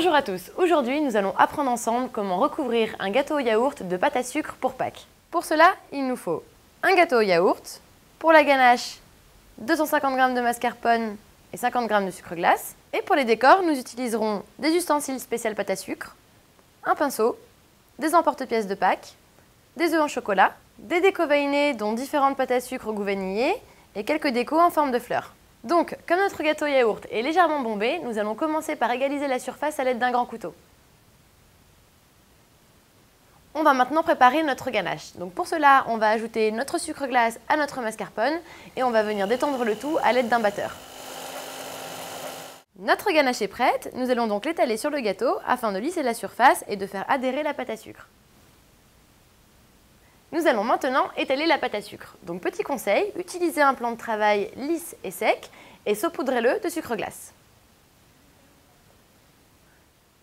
Bonjour à tous, aujourd'hui nous allons apprendre ensemble comment recouvrir un gâteau au yaourt de pâte à sucre pour Pâques. Pour cela, il nous faut un gâteau au yaourt, pour la ganache 250 g de mascarpone et 50 g de sucre glace. Et pour les décors, nous utiliserons des ustensiles spéciaux pâte à sucre, un pinceau, des emporte-pièces de Pâques, des œufs en chocolat, des décos veinés dont différentes pâtes à sucre au goût vanillé et quelques décos en forme de fleurs. Donc, comme notre gâteau yaourt est légèrement bombé, nous allons commencer par égaliser la surface à l'aide d'un grand couteau. On va maintenant préparer notre ganache. Donc pour cela, on va ajouter notre sucre glace à notre mascarpone et on va venir détendre le tout à l'aide d'un batteur. Notre ganache est prête, nous allons donc l'étaler sur le gâteau afin de lisser la surface et de faire adhérer la pâte à sucre. Nous allons maintenant étaler la pâte à sucre. Donc petit conseil, utilisez un plan de travail lisse et sec et saupoudrez-le de sucre glace.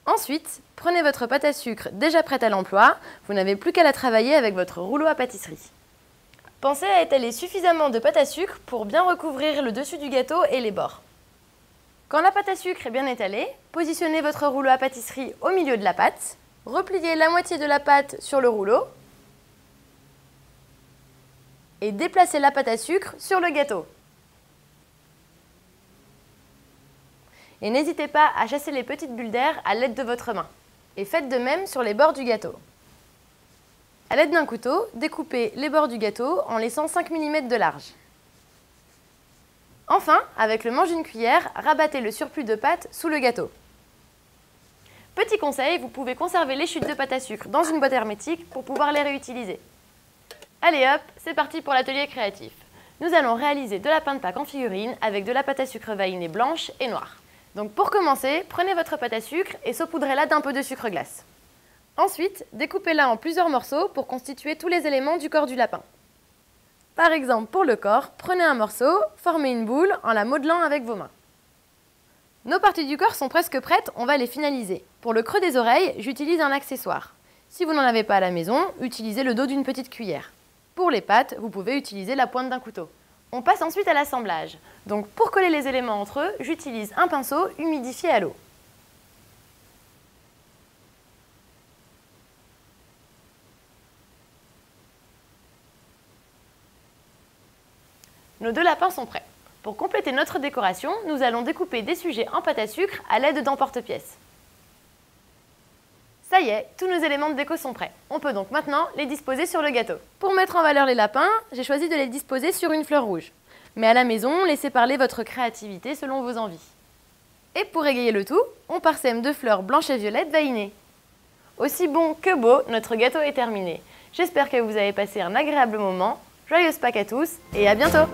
Ensuite, prenez votre pâte à sucre déjà prête à l'emploi, vous n'avez plus qu'à la travailler avec votre rouleau à pâtisserie. Pensez à étaler suffisamment de pâte à sucre pour bien recouvrir le dessus du gâteau et les bords. Quand la pâte à sucre est bien étalée, positionnez votre rouleau à pâtisserie au milieu de la pâte, repliez la moitié de la pâte sur le rouleau et déplacez la pâte à sucre sur le gâteau. Et n'hésitez pas à chasser les petites bulles d'air à l'aide de votre main. Et faites de même sur les bords du gâteau. À l'aide d'un couteau, découpez les bords du gâteau en laissant 5 mm de large. Enfin, avec le manche d'une cuillère, rabattez le surplus de pâte sous le gâteau. Petit conseil, vous pouvez conserver les chutes de pâte à sucre dans une boîte hermétique pour pouvoir les réutiliser. Allez hop, c'est parti pour l'atelier créatif. Nous allons réaliser de la lapin de Pâques en figurine avec de la pâte à sucre vanillée blanche et noire. Donc pour commencer, prenez votre pâte à sucre et saupoudrez-la d'un peu de sucre glace. Ensuite, découpez-la en plusieurs morceaux pour constituer tous les éléments du corps du lapin. Par exemple, pour le corps, prenez un morceau, formez une boule en la modelant avec vos mains. Nos parties du corps sont presque prêtes, on va les finaliser. Pour le creux des oreilles, j'utilise un accessoire. Si vous n'en avez pas à la maison, utilisez le dos d'une petite cuillère. Pour les pattes, vous pouvez utiliser la pointe d'un couteau. On passe ensuite à l'assemblage. Donc pour coller les éléments entre eux, j'utilise un pinceau humidifié à l'eau. Nos deux lapins sont prêts. Pour compléter notre décoration, nous allons découper des sujets en pâte à sucre à l'aide d'emporte-pièces. Ça y est, tous nos éléments de déco sont prêts. On peut donc maintenant les disposer sur le gâteau. Pour mettre en valeur les lapins, j'ai choisi de les disposer sur une fleur rouge. Mais à la maison, laissez parler votre créativité selon vos envies. Et pour égayer le tout, on parsème de fleurs blanches et violettes veinées. Aussi bon que beau, notre gâteau est terminé. J'espère que vous avez passé un agréable moment. Joyeuses Pâques à tous et à bientôt!